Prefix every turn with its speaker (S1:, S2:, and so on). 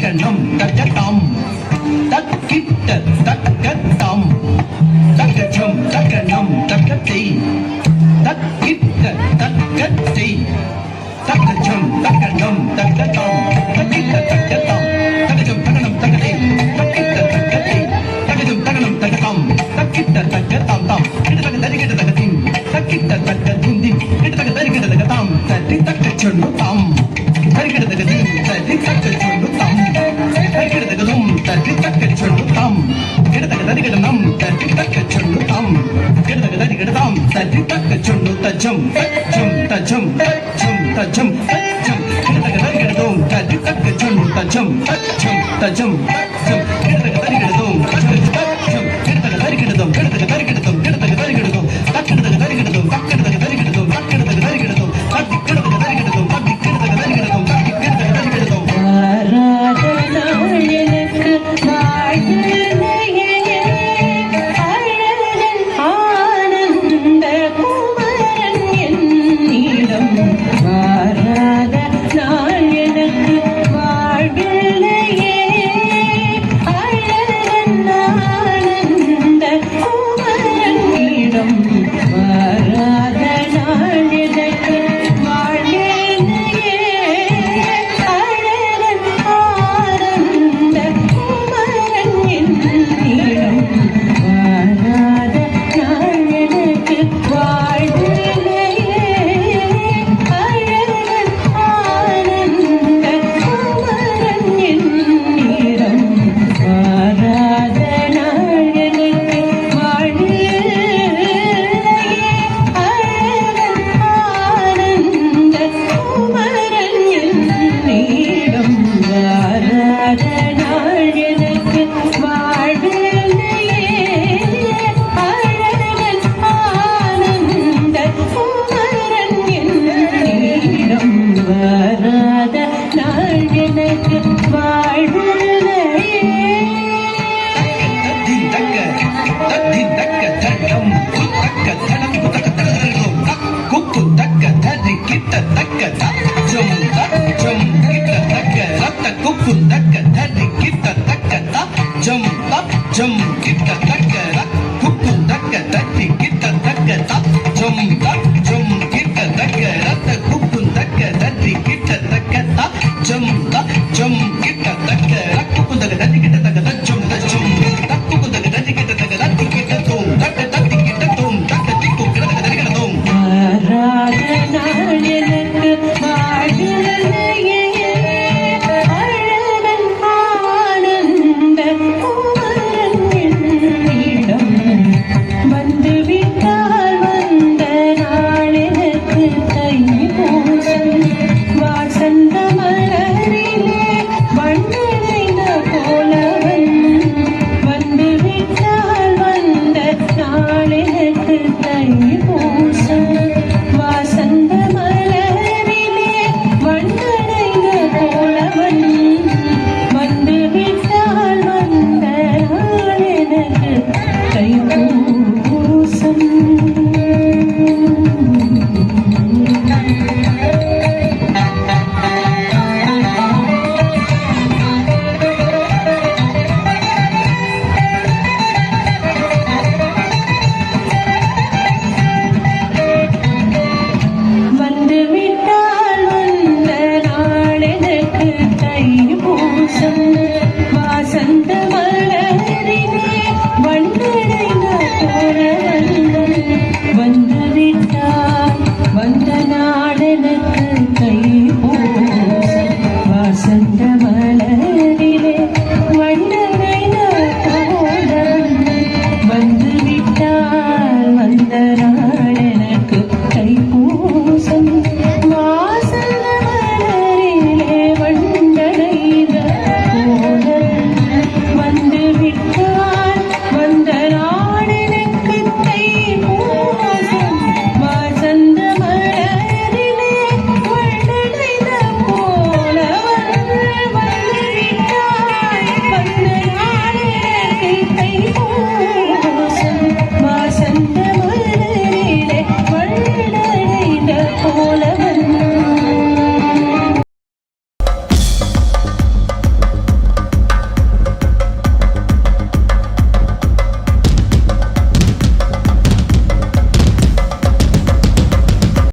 S1: தக்கணம் தக்கடம் தக்கிட்ட தக்கடம் தக்கச்சம் தக்கணம் தக்கத்தை தக்கிட்ட தக்கத்தை தக்கச்சம் தக்கணம் தக்கடம் தக்கிட்ட தக்கடம் தக்கச்சம் தக்கணம் தக்கத்தை தக்கிட்ட தக்கத்தை தக்கச்சம் தக்கணம் தக்கடம் தக்கிட்ட தக்கடம் தாம் கிட்ட தக்க தரிக்கிட்ட தக்கத்தின் தக்கிட்ட தக்கதுந்தின் கிட்ட தக்க தரிக்கிட்ட தக்கதாம் தட்டி தக்கச்சொன்னு தாம் தரிக்கிட்ட தக்கதின் தட்டி தக்கச்சொன்னு தாம் தரிக்கிட்ட தக்கதும் தட்டி தக்கச்சொன்னு தாம் கிட்ட தக்க தரிக்கிடனம் தட்டி தக்கச்சொன்னு தாம் கிட்ட தக்க தரிக்கிடதாம் தட்டி தக்கச்சொன்னு தஜம் தஜம் தஜம் தஜம் தஜம் தஜம் கிட்ட தக்க தரிக்கிடதும் தட்டி தக்கச்சொன்னு தஜம் தஜம் தஜம் தஜம் கிட்ட தக்க தரிக்கிடதும் தஜம் கிட்ட தக்க தரிக்கிடதும் கிட்ட தக்க தரிக்கிடதும் கிட்ட தக்க தரிக்கிடதும் தக்கிட்ட தக்க தரிக்கிடதும் தக்கிட்ட தக்க தரிக்கிடதும் தக்கிட்ட தக்க தரிக்கிடதும் தட்டி கிட்ட தக்க தரிக்கிடதும் தட்டி கிட்ட தக்க தரிக்கிடதும் தட்டி கிட்ட தக்க தரிக்கிடதும்
S2: எனக்கு வாழ்க்கையே அழகன் ஆனந்த குமரன் என்னிடம் வாராத நாள் எனக்கு வாழ்வில்லையே அழகன் ஆனந்த குமரனிடம் வாராத நாள் எனக்கு வாழ்வில்லையே அழகன் ஆனந்த குமரன் என்னிடம் வாராத நாள் எனக்கு வாழ்வில்லையே அழகன் ஆனந்த குமரன் என்னிடம் வாராத நாள் எனக்கு வாழ்வில்லையே அழகன் ஆனந்த குமரன் என்னிடம் வாராத நாள் எனக்கு வாழ்வில்லையே அழகன் ஆனந்த குமரன் என்னிடம் வாராத நாள் எனக்கு வாழ்வில்லையே
S1: தத்தின் தக்க தடம் தக்க தடம் தக்க தடம் குக்கு தக்க தரி கிட்ட தக்க தஜம் தஜம் கிட்ட தக்க ரத்த குக்கு தக்க தரி கிட்ட தக்க தஜம் தஜம் கிட்ட தக்க குக்கு தக்க தரி கிட்ட தக்க தஜம் தஜம் கிட்ட தக்க ரத்த குக்கு தக்க தரி கிட்ட தக்க தஜம் தஜம் கிட்ட தக்க குக்கு தக்க தரி கிட்ட தக்க தஜம் தஜம் குக்கு தக்க தரி கிட்ட தக்க தரி கிட்ட தோம் தக்க தரி கிட்ட தோம் தக்க திக்கு கிட்ட தக்க தரி கிட்ட தோம்
S2: வாராத நாள் எனக்கு வாழ்வில்லையே அழகன் ஆனந்த குமரன் என்னிடம் வந்துவிட்டால் வந்த நாள் எனக்கு தைப்பூசம் வாசந்த மலரிலே வண்ணனைந்த போலவன் வந்துவிட்டால் வந்த நாள் எனக்கு தைப்பூசம் வாசந்த மலரிலே வண்ணனைந்த போலவன் வந்துவிட்டால் வந்த நாள் எனக்கு தைப்பூசம் வந்துவிட்டால் வந்த நாள் எனக்கு தைப்பூசம் வாசந்த மலரிலே வண்ணனைந்த போலவன் வந்துவிட்டால் வந்த நாள் எனக்கு தைப்பூசம் வாசந்த மலரிலே வண்ணனைந்த போலவன் வந்துவிட்டால் வந்த நாள்